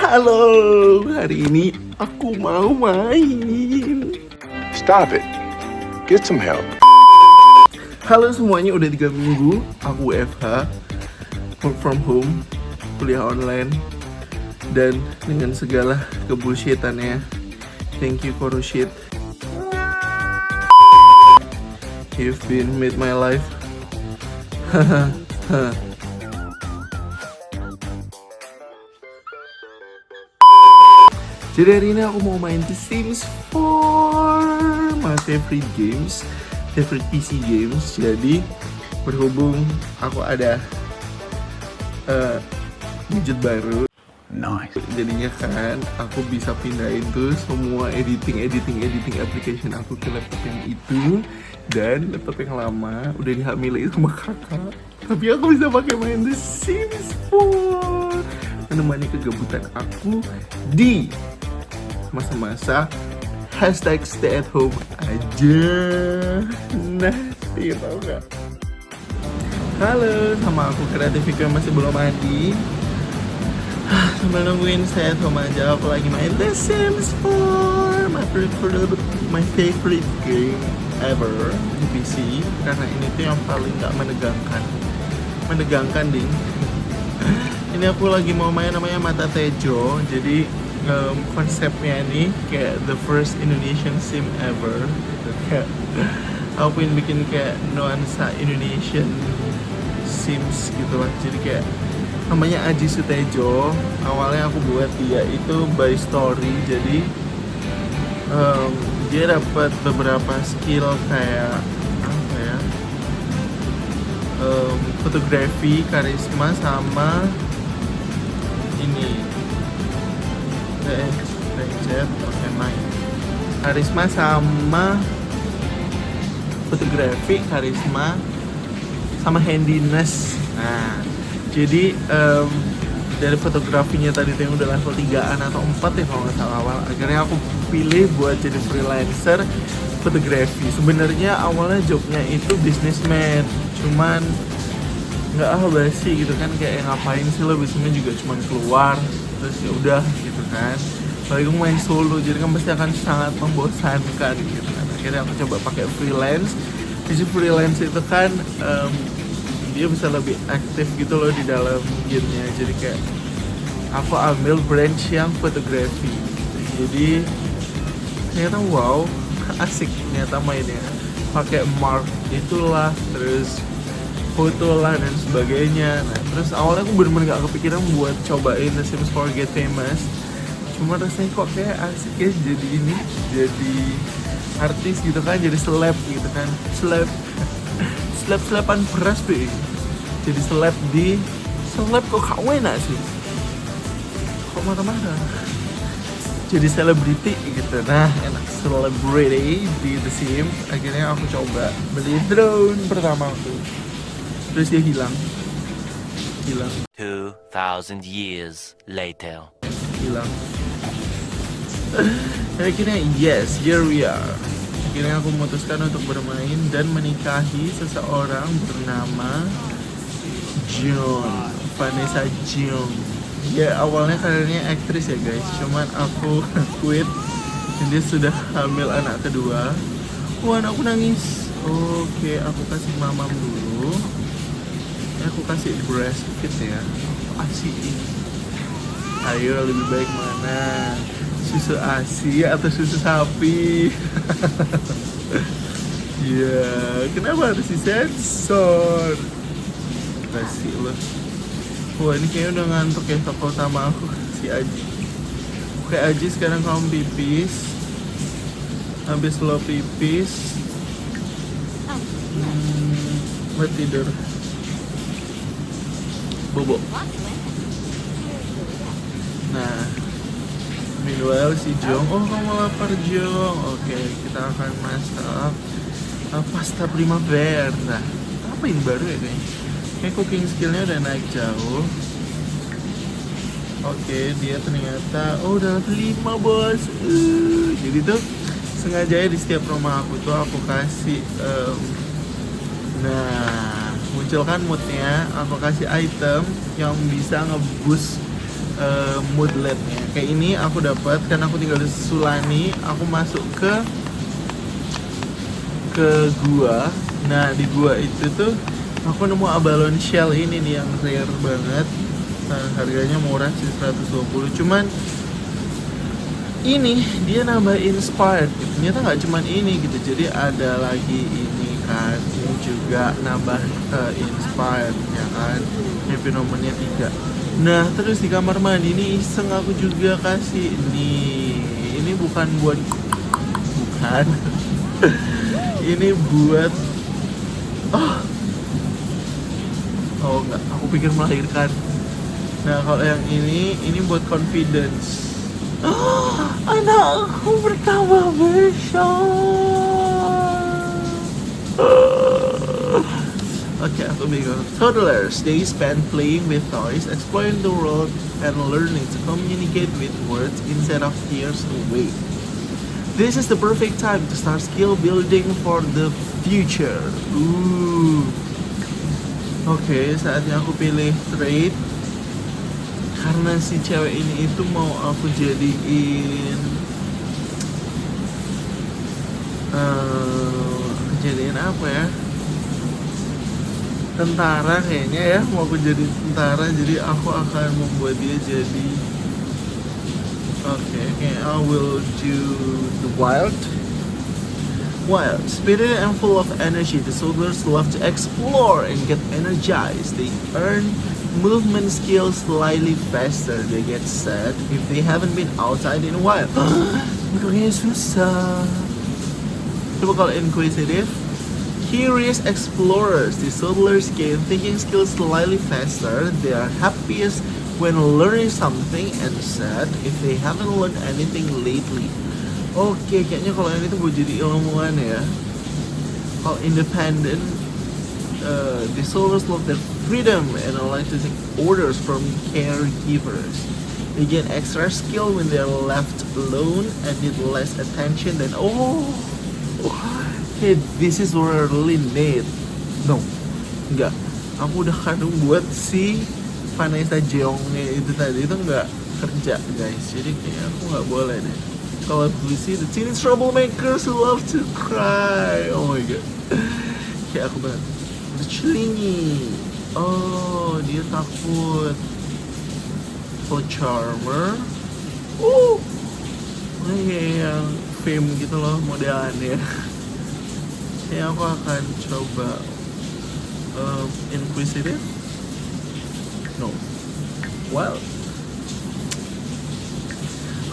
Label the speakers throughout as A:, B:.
A: Halo, hari ini aku mau main.
B: Stop it. Get some help.
A: Halo semuanya, udah 3 minggu aku WFH, work from home, kuliah online, dan dengan segala kebullshitannya. Thank you for shit. You've been made my life. Jadi hari ini aku mau main The Sims 4, my favorite games, favorite PC games. Jadi berhubung aku ada gadget baru,
B: Nice.
A: jadinya kan aku bisa pindahin tuh semua editing application aku ke laptop yang itu, dan laptop yang lama udah dihamilin sama kakak. Tapi aku bisa pakai main The Sims 4, menemani kegabutan aku di masa-masa hashtag stay at home aja. Nah, iya tau gak? Halo, sama aku Kreatifika yang masih belum mandi. Sambil nungguin stay at home aja, aku lagi main The Sims 4, my favorite game ever di PC. Karena ini tuh yang paling gak menegangkan ding. Ini aku lagi mau main namanya Mata Tejo. Jadi konsepnya ini kayak the first Indonesian sim ever gitu. Kayak aku pengen bikin kayak nuansa Indonesian sims gitu lah. Jadi kayak namanya Aji Sutejo. Awalnya aku buat dia itu by story. Jadi dia dapat beberapa skill kayak apa ya, fotografi, karisma, sama ini karisma sama fotografi, karisma sama handiness. Nah, jadi dari fotografinya tadi tuh yang udah level 3-an atau 4 ya kalau nggak salah awal. Akhirnya aku pilih buat jadi freelancer fotografi. Sebenarnya awalnya jobnya itu businessman, cuman nggak basi gitu kan, kayak ngapain sih lo, biasanya juga cuma keluar terus ya udah gitu kan. Kalau aku main solo jadi kan pasti akan sangat membosankan gitu kan. Akhirnya aku coba pakai freelance. Di freelance itu kan dia bisa lebih aktif gitu loh di dalam gamenya. Jadi kayak aku ambil branch yang fotografi. Jadi ternyata wow, asik ternyata mainnya. Pakai mark itulah, terus foto lah dan sebagainya. Nah, terus awalnya aku bener-bener gak kepikiran buat cobain The Sims 4 Get Famous. Cuma rasanya kok kayak asik ya jadi ini, jadi artis gitu kan, jadi seleb gitu kan. Seleb-seleban beras be. Jadi seleb kok gak enak sih. Kok marah-marah. Jadi selebriti gitu. Nah, enak celebrity di The Sims. Akhirnya aku coba beli drone pertama aku. Terus dia hilang.
C: 2,000 years later.
A: Hilang. Akhirnya yes, here we are. Akhirnya aku memutuskan untuk bermain dan menikahi seseorang bernama Jung, Vanessa Jung. Ya awalnya karirnya aktris ya guys, cuman aku quit dan dia sudah hamil anak kedua. Wah, anakku nangis. Oke, aku kasih mamam dulu. Aku kasih breastfeed ya. ASI. Ayo, lebih baik mana? Susu ASI atau susu sapi? Ya, kenapa harus disensor? Kasih loh. Wah, ini kayaknya udah ngantuk ya tokoh utama aku, si Aji. Oke Aji, sekarang kamu pipis. Habis lo pipis, buat tidur. Bobo. Nah, meanwhile si Jong, oh kamu lapar Jong. Oke, kita akan masak pasta primavera. Apa ini baru ya kayaknya? Kayak cooking skillnya udah naik jauh. Oke, dia ternyata udah level 5 bos. Jadi tuh sengaja ya di setiap rumah aku tuh aku kasih nah, munculkan moodnya, aku kasih item yang bisa ngeboost moodletnya. Kayak ini aku dapat kan aku tinggal di Sulani, aku masuk ke gua. Nah di gua itu tuh aku nemu abalone shell ini nih yang rare banget. Nah, harganya murah sih 120. Cuman ini dia nambah inspired. Ternyata nggak cuman ini gitu. Jadi ada lagi ini kan, ini juga nambah inspired ya kan. Ini fenomennya 3. Nah terus di kamar mandi ini iseng aku juga kasih nih. Ini bukan buat ini buat oh enggak, aku pikir melahirkan. Nah kalau yang ini buat confidence. Anakku bertambah besar. Okay, aku bingung. Toddlers, they spend playing with toys, exploring the world, and learning to communicate with words instead of ears away. This is the perfect time to start skill building for the future. Oke, saatnya aku pilih trade. Karena si cewek ini itu mau aku jadiin apa ya? Tentara kayaknya ya, mau aku jadi tentara, jadi aku akan membuat dia jadi I will do the wild, spirited and full of energy. The soldiers love to explore and get energized. They earn movement skills slightly faster. They get sad if they haven't been outside in a while. Kayaknya susah. Coba kalau inquisitive. Curious explorers, the soldiers gain thinking skills slightly faster. They are happiest when learning something and sad if they haven't learned anything lately. Oke, kayaknya kalau ini tuh buat jadi ilmuwan ya. Kalau independent, the soldiers love their freedom and like to take orders from caregivers. They get extra skill when they are left alone and need less attention than okay, this is what I really need. No, enggak. Aku udah kadung buat si Vanessa Jeongnya itu tadi itu nggak kerja guys. Jadi kayaknya aku nggak boleh deh. Kalau puisi the teenage troublemakers who love to cry. Oh my god. Kayak aku banget. The Celingi. Oh, dia takut. For Charmer. Ini kayak yang fame gitu loh modelannya. Ya aku akan coba inquisitive. No. Well.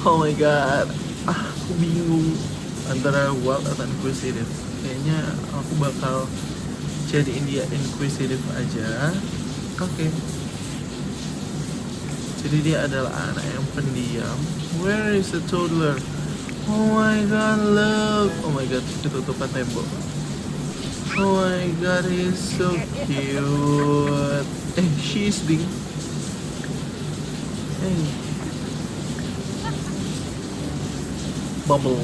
A: Oh my god. Aku bingung antara wild atau inquisitive. Kayaknya aku bakal jadiin dia inquisitive aja. Oke. Jadi dia adalah anak yang pendiam. Where is the toddler? Oh my god, look. Oh my god, ketutupan tembok. Oh my god, he's so cute. She's being... Bubble.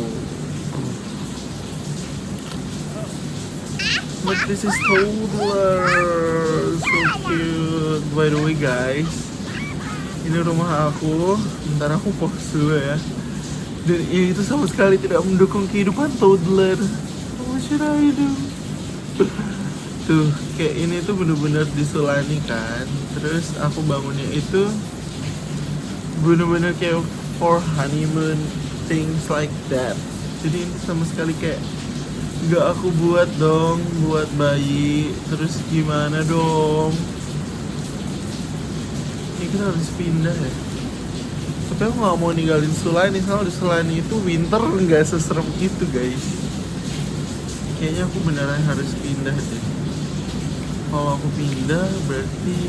A: Look, this is toddler. So cute. By the way guys, ini rumah aku. Bentar aku fokus dulu ya. Dan ini tuh sama sekali tidak mendukung kehidupan toddler. What should I do? Tuh, kayak ini tuh bener-bener disulani kan. Terus aku bangunnya itu bener-bener kayak for honeymoon, things like that. Jadi ini sama sekali kayak gak aku buat dong, buat bayi. Terus gimana dong? Ini kita harus pindah ya. Tapi aku gak mau ninggalin Sulani. Soalnya di Sulani itu winter gak seserem itu guys. Kayaknya aku beneran harus pindah deh. Kalau aku pindah berarti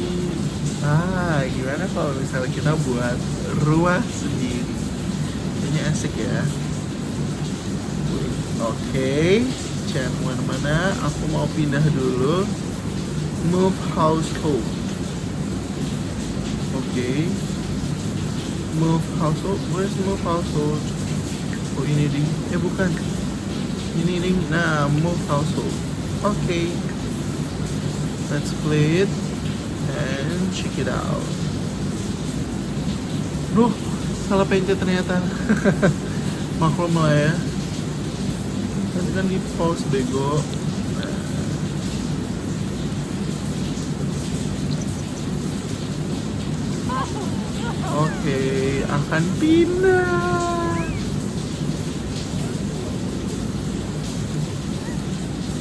A: gimana kalau misalnya kita buat rumah sendiri? Kayaknya asik ya. Oke, jangan kemana-mana. Aku mau pindah dulu. Move household. Oke. Move household. Where's move household? Oh ini ding. Bukan. Ini ding. Nah, move household. Oke. Let's play it and check it out. Duh, salah pencet ternyata. Maklum lah ya. Tadi kan di pause bego. Oke, akan pindah.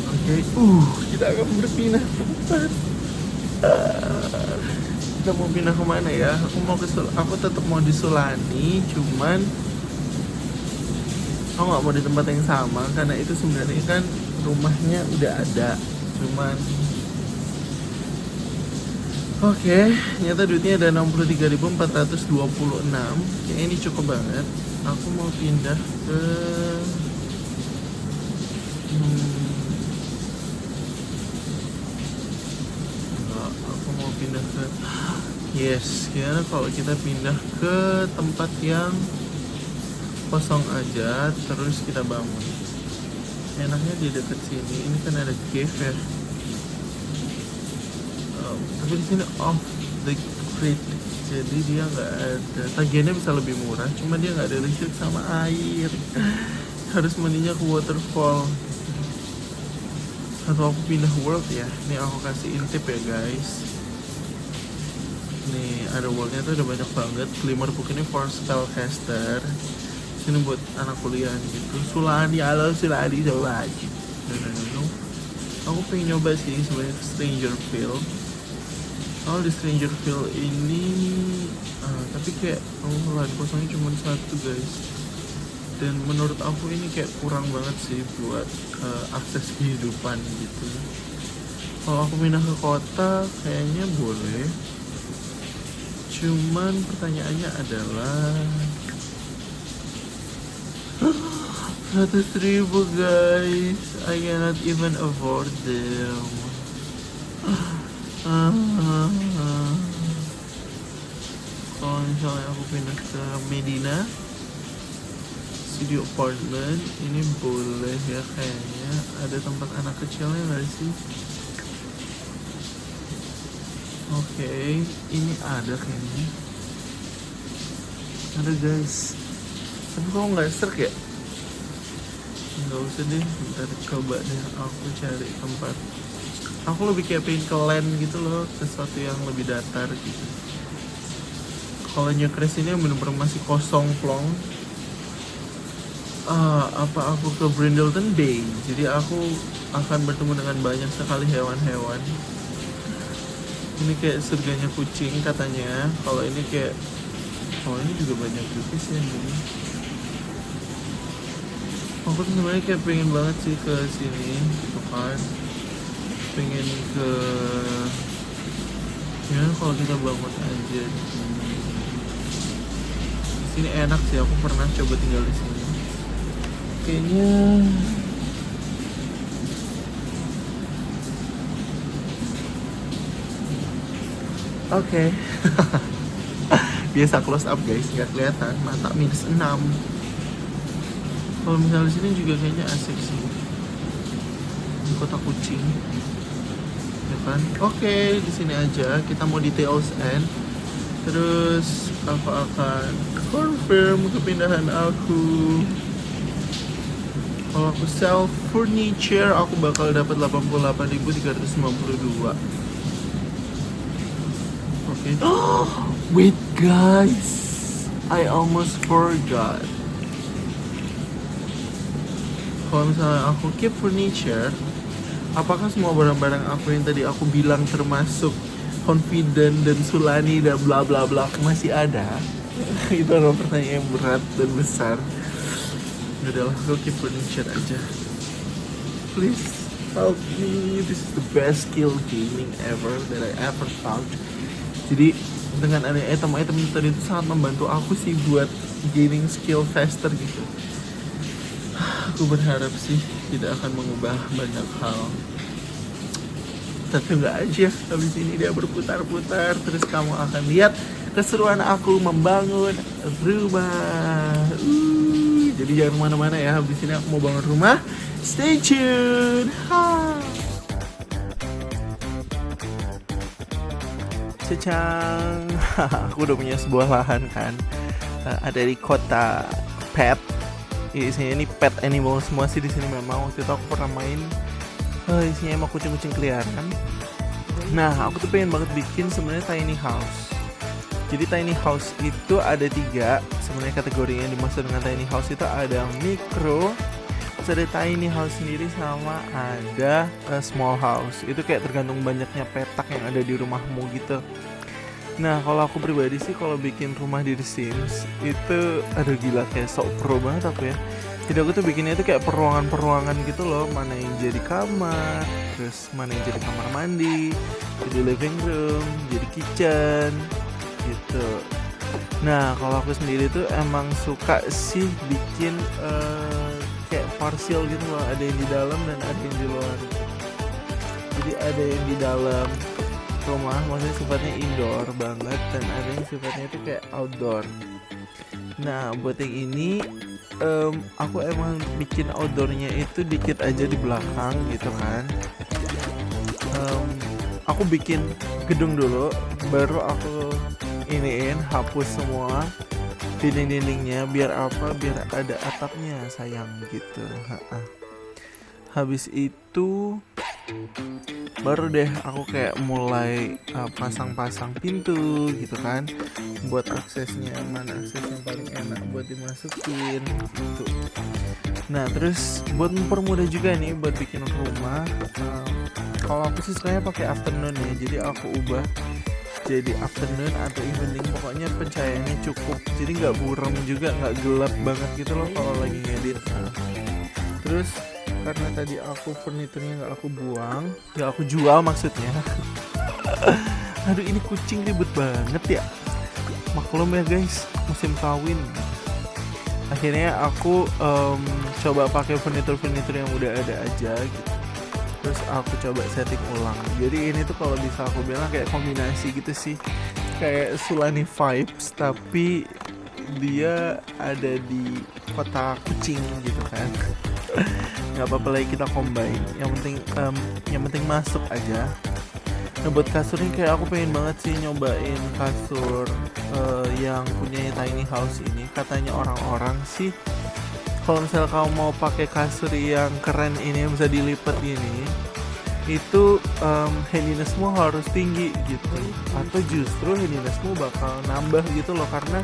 A: Oke, kita akan berpindah tempat. Kita mau pindah kemana ya? Aku tetap mau di Sulani, cuman aku nggak mau di tempat yang sama karena itu sebenarnya kan rumahnya udah ada, cuman oke, ternyata duitnya ada 63.426. Kayaknya ini cukup banget. Aku mau pindah ke enggak, aku mau pindah ke yes, kira kalau kita pindah ke tempat yang kosong aja, terus kita bangun. Enaknya di dekat sini, ini kan ada cave ya. Tapi di sini off the grid, jadi dia nggak ada. Tagihannya bisa lebih murah, cuma dia nggak ada listrik sama air. Harus mandinya ke waterfall. Atau aku pindah world ya. Nih aku kasih intip ya guys. Nih ada worldnya tuh udah banyak banget. Glimmerbook ini for spellcaster. Sini buat anak kuliah gitu. Sulani, halo Sulani, coba aja. Aku pengen nyoba sih sebenarnya Strangerville. Oh di Strangerville ini tapi kayak lahan kosongnya cuma satu guys, dan menurut aku ini kayak kurang banget sih buat akses kehidupan gitu. Kalau aku pindah ke kota kayaknya boleh, cuman pertanyaannya adalah 100.000 guys, I cannot even afford them. Kalau misalnya aku pindah ke Medina studio apartment, ini boleh ya kayaknya. Ada tempat anak kecilnya nggak sih? Oke, ini ada kayaknya. Ada guys. Tapi kok nggak serk ya? Nggak usah deh, bentar coba deh aku cari tempat. Aku lebih kayak pengen ke land gitu loh, sesuatu yang lebih datar gitu. Kalau Newcrest ini bener-bener masih kosong plong. Apa aku ke Brindleton Bay? Jadi aku akan bertemu dengan banyak sekali hewan-hewan. Ini kayak surganya kucing katanya. Kalau ini kayak, ini juga banyak juga sih yang ini. Aku tuh sebenarnya kayak pengen banget sih ke sini, gitu kan. Pengen ke ya kalau kita bangun aja di sini enak sih. Aku pernah coba tinggal di sini, kayaknya oke. Biasa close up guys, nggak kelihatan, mata -6. Kalau misalnya di sini juga kayaknya asik sih, di kota kucing. Kan? Oke, di sini aja. Kita mau di Tales End. Terus aku akan confirm kepindahan aku. Kalau aku sell furniture, aku bakal dapat 88.352. Oke. Wait guys, I almost forgot. Kalau misalnya aku keep furniture, apakah semua barang-barang aku yang tadi aku bilang termasuk confident dan Sulani dan bla bla bla masih ada? Itu adalah pertanyaan yang berat dan besar. Udahlah, aku keep furniture aja. Please help me. This is the best skill gaming ever that I ever found. Jadi dengan ada item-item tadi itu sangat membantu aku sih buat gaining skill faster gitu. Aku berharap sih tidak akan mengubah banyak hal. Tapi enggak aja, habis ini dia berputar-putar, terus kamu akan lihat keseruan aku membangun rumah. Jadi jangan kemana-mana ya, habis ini aku mau bangun rumah. Stay tuned. Cecang. Aku udah punya sebuah lahan kan. Ada di kota pet. Isinya ini pet animal semua sih di sini memang. Waktu itu aku pernah main. Isinya emang kucing-kucing keliaran. Nah, aku tuh pengen banget bikin sebenarnya tiny house. Jadi tiny house itu ada 3 sebenarnya kategorinya yang dimaksud dengan tiny house itu ada micro, terus ada tiny house sendiri sama ada small house. Itu kayak tergantung banyaknya petak yang ada di rumahmu gitu. Nah, kalau aku pribadi sih kalau bikin rumah di The Sims itu aduh gila kayak sok pro banget aku ya. Jadi aku tuh bikinnya itu kayak peruangan-peruangan gitu loh, mana yang jadi kamar, terus mana yang jadi kamar mandi, jadi living room, jadi kitchen gitu. Nah, kalau aku sendiri tuh emang suka sih bikin kayak partial gitu loh, ada yang di dalam dan ada yang di luar. Jadi ada yang di dalam rumah, maksudnya sifatnya indoor banget, dan ada yang sifatnya itu kayak outdoor. Nah, buat yang ini aku emang bikin outdoornya itu dikit aja di belakang gitu kan. Aku bikin gedung dulu, baru aku iniin hapus semua dinding-dindingnya biar apa? Biar ada atapnya sayang gitu. Habis itu baru deh aku kayak mulai pasang-pasang pintu gitu kan, buat aksesnya, mana akses yang paling enak buat dimasukin gitu. Nah, terus buat mempermudah juga nih buat bikin rumah, kalau aku sih sukanya pakai afternoon ya, jadi aku ubah jadi afternoon atau evening, pokoknya pencahayaannya cukup, jadi nggak buram juga, nggak gelap banget gitu loh kalau lagi ngedit. Terus karena tadi aku furniturnya nggak aku buang, ya aku jual maksudnya. Aduh, ini kucing ribet banget ya, maklum ya guys, musim kawin. Akhirnya aku coba pakai furnitur yang udah ada aja gitu. Terus aku coba setting ulang. Jadi ini tuh kalau bisa aku bilang kayak kombinasi gitu sih, kayak Sulani vibes tapi dia ada di kota kucing gitu kan. Nggak apa-apa lagi kita combine, yang penting masuk aja. Nah, buat kasurnya kayak aku pengen banget sih nyobain kasur yang punya tiny house ini. Katanya orang-orang sih kalau misalnya kamu mau pakai kasur yang keren ini yang bisa dilipat ini, itu handinessmu harus tinggi gitu, atau justru handinessmu bakal nambah gitu loh, karena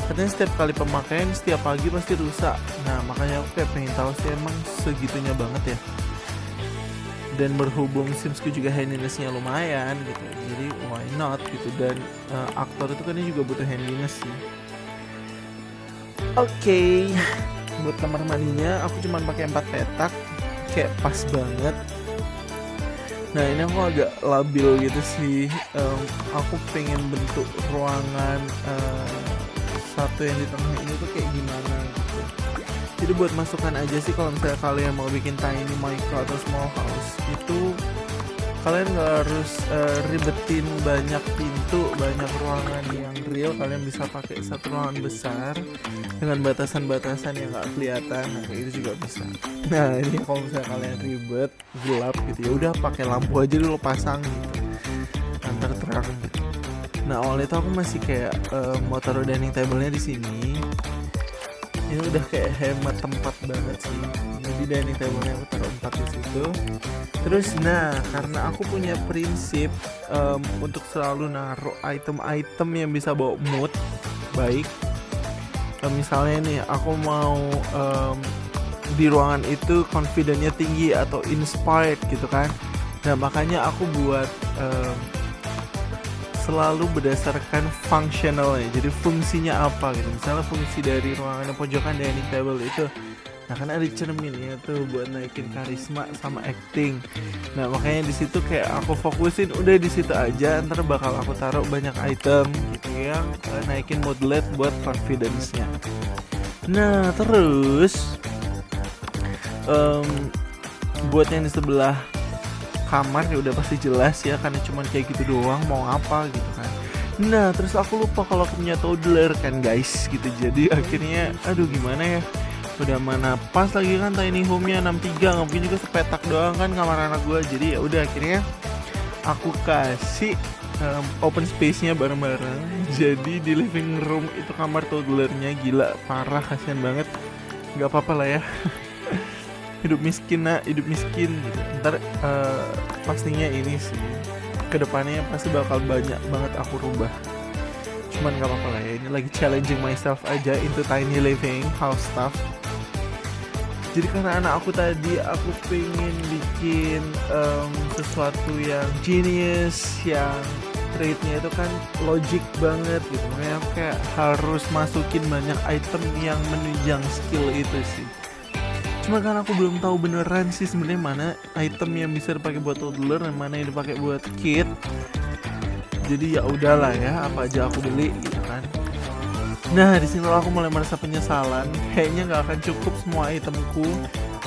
A: katanya setiap kali pemakaian setiap pagi pasti rusak. Nah, makanya aku kayak pengen tahu sih emang segitunya banget ya. Dan berhubung Simsku juga handinessnya lumayan gitu, jadi why not gitu. Dan aktor itu kan juga butuh handiness sih. Oke. Buat kamar mandinya aku cuma pakai 4 petak, kayak pas banget. Nah, ini aku agak labil gitu sih. Aku pengen bentuk ruangan satu yang di tengah ini tuh kayak gimana gitu. Jadi buat masukan aja sih, kalau misalnya kalian mau bikin tiny micro atau small house itu kalian nggak harus ribetin banyak pintu, banyak ruangan yang real. Kalian bisa pakai satu ruangan besar dengan batasan-batasan yang nggak kelihatan. Nah, kayak itu juga bisa. Nah, ini kalau misalnya kalian ribet, gelap gitu, ya udah pakai lampu aja dulu pasang gitu, antar terang gitu. Nah, awalnya itu aku masih kayak mau taruh dining table-nya di sini. Ini udah kayak hemat tempat banget sih. Jadi dining table-nya aku taruh 4 di situ. Terus nah, karena aku punya prinsip untuk selalu naruh item-item yang bisa bawa mood baik. Misalnya nih, aku mau di ruangan itu confidence-nya tinggi atau inspired gitu kan. Nah, makanya aku buat selalu berdasarkan functionalnya, jadi fungsinya apa gitu. Misalnya fungsi dari ruangan yang pojokan dining table itu, nah kan ada cerminnya tuh buat naikin karisma sama acting. Nah, makanya di situ kayak aku fokusin udah di situ aja, ntar bakal aku taruh banyak item gitu yang naikin moodlet buat confidence-nya. Nah, terus buat yang di sebelah kamar ya udah pasti jelas ya, karena cuman kayak gitu doang mau apa gitu kan. Nah, terus aku lupa kalau aku punya toddler kan guys gitu. Jadi akhirnya aduh gimana ya, udah mana pas lagi kan tiny home-nya 63, nggak mungkin juga sepetak doang kan kamar anak gue. Jadi ya udah akhirnya aku kasih open space-nya bareng-bareng. Jadi di living room itu kamar toddlernya, gila parah, kasihan banget. Nggak apa-apa lah ya. Hidup miskin gitu. Ntar pastinya ini sih kedepannya pasti bakal banyak banget aku rubah. Cuman nggak apa-apa lah ya, ini lagi challenging myself aja into tiny living house stuff. Jadi karena anak aku tadi, aku pengen bikin sesuatu yang genius, yang trade-nya itu kan logic banget gitu. Makanya aku kayak harus masukin banyak item yang menunjang skill itu sih. Cuma kan aku belum tahu beneran sih sebenarnya mana item yang bisa dipakai buat toddler dan mana yang dipakai buat kid. Jadi ya udahlah ya, apa aja aku beli gitu kan. Nah, di sini aku mulai merasa penyesalan. Kayaknya nggak akan cukup semua itemku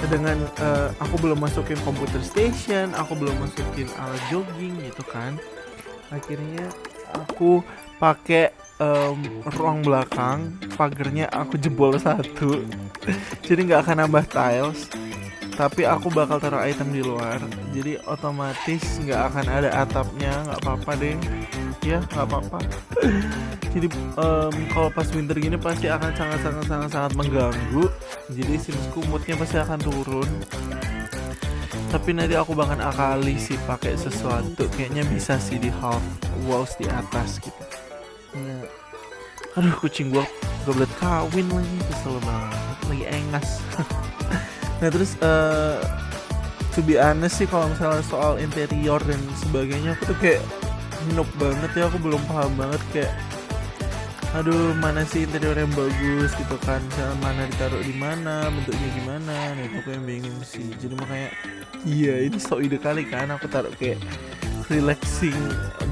A: dengan aku belum masukin computer station, aku belum masukin alat jogging gitu kan. Akhirnya aku pakai ruang belakang, pagernya aku jebol satu. Jadi nggak akan nambah tiles, tapi aku bakal taruh item di luar. Jadi otomatis nggak akan ada atapnya, nggak apa-apa deh. Ya nggak apa-apa. Jadi kalau pas winter gini pasti akan sangat mengganggu. Jadi simsku moodnya pasti akan turun. Tapi nanti aku bakal akali sih pakai sesuatu. Kayaknya bisa sih di half walls di atas gitu. Nah, aduh kucing gua goblok kawin lagi, kesel banget, lagi engas. Nah terus to be honest sih kalau misalnya soal interior dan sebagainya aku tuh kayak noob banget ya, aku belum paham banget kayak aduh mana sih interior yang bagus gitu kan, misalnya mana ditaruh di mana, bentuknya gimana. Nah itu aku yang bingung sih. Jadi makanya iya ini so ide kali kan aku taruh kayak relaxing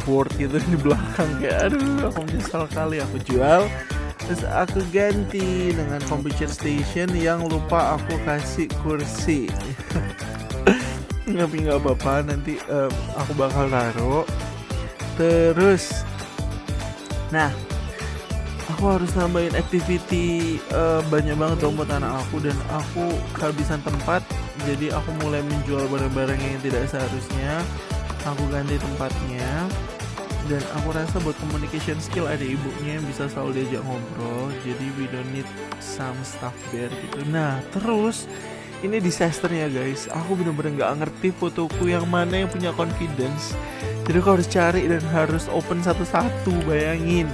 A: board gitu di belakang, kayak aduh aku menyesal kali. Aku jual terus aku ganti dengan computer station yang lupa aku kasih kursi. Tapi nggak apa-apa, nanti aku bakal taruh. Terus nah aku harus nambahin activity banyak banget dong buat anak aku, dan aku kehabisan tempat. Jadi aku mulai menjual barang-barang yang tidak seharusnya. Aku ganti tempatnya, dan aku rasa buat communication skill ada ibunya yang bisa selalu diajak ngobrol. Jadi we don't need some stuff there gitu. Nah terus ini disasternya guys, aku bener-bener gak ngerti fotoku yang mana yang punya confidence. Jadi aku harus cari dan harus open satu-satu, bayangin.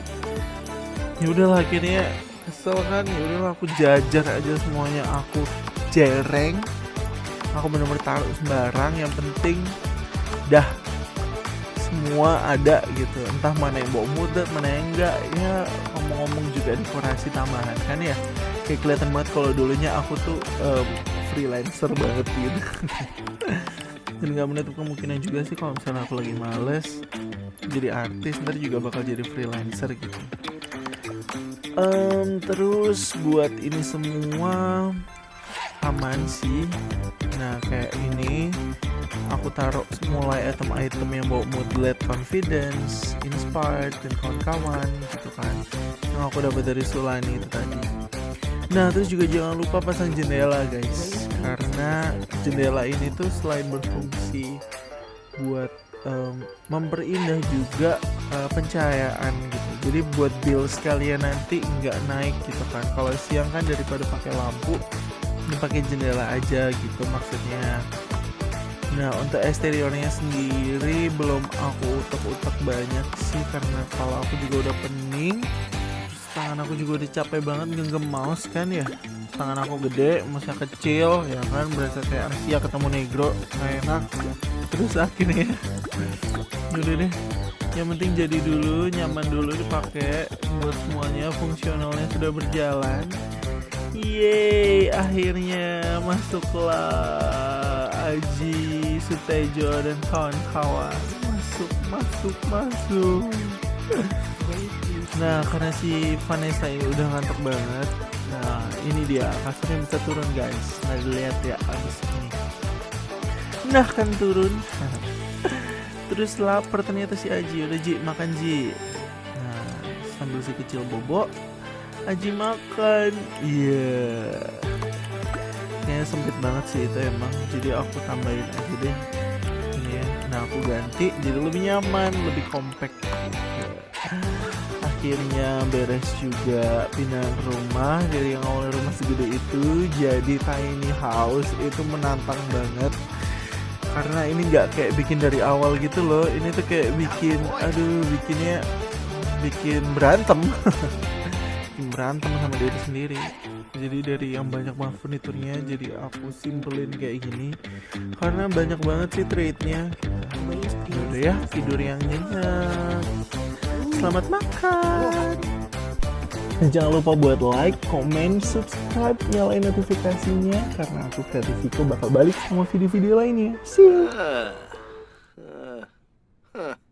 A: Ya udahlah akhirnya kesel kan, ya udahlah aku jajar aja semuanya, aku jereng. Aku bener-bener taruh sembarang, yang penting dah semua ada gitu, entah mana yang bawa mudat, mana yang enggak. Ya ngomong-ngomong juga dekorasi tambahan kan ya, kayak kelihatan banget kalau dulunya aku tuh freelancer banget gitu. Dan gak menutup kemungkinan juga sih kalau misalnya aku lagi males jadi artis, ntar juga bakal jadi freelancer gitu. Terus buat ini semua aman sih. Nah kayak ini aku taruh mulai item-item yang bawa moodlet, confidence, inspired, dan kawan-kawan gitu kan, yang aku dapat dari Sulani itu tadi. Nah terus juga jangan lupa pasang jendela guys, karena jendela ini tuh selain berfungsi buat memperindah juga pencahayaan gitu. Jadi buat bill sekalian nanti nggak naik gitu kan. Kalau siang kan daripada pakai lampu, ini pakai jendela aja gitu maksudnya. Nah untuk eksteriornya sendiri belum aku utek-utek banyak sih, karena kalau aku juga udah pening. Terus tangan aku juga udah capek banget genggam mouse kan ya. Tangan aku gede, mouse-nya kecil ya kan, berasa kayak Asia ketemu negro, gak enak. Terus akhirnya udah deh, yang penting jadi dulu, nyaman dulu dipakai. Buat semuanya fungsionalnya sudah berjalan. Yeay, akhirnya masuklah Aji, Sutejo, dan kawan-kawan. Masuk. Nah karena si Vanessa ini udah ngantuk banget. Nah ini dia kasurnya bisa turun guys. Nah dilihat ya abis ini. Nah kan turun. Terus lapar ternyata si Aji. Udah Ji makan Ji. Nah sambil si kecil bobo, Aji makan. Iya kayaknya sempit banget sih itu emang. Jadi aku tambahin aja deh ini ya, Nah aku ganti jadi lebih nyaman, lebih compact gitu. Akhirnya beres juga pindah rumah dari yang awalnya rumah segede itu jadi tiny house. Itu menantang banget karena ini nggak kayak bikin dari awal gitu loh. Ini tuh kayak bikin berantem bikin berantem sama diri sendiri. Jadi dari yang banyak banget furniturnya jadi aku simpelin kayak gini karena banyak banget sih trade-nya. Udah ya, tidur yang nyenyak, selamat makan. Dan jangan lupa buat like, comment, subscribe, nyalain notifikasinya karena aku Kreatif Viko bakal balik sama video-video lainnya. See you.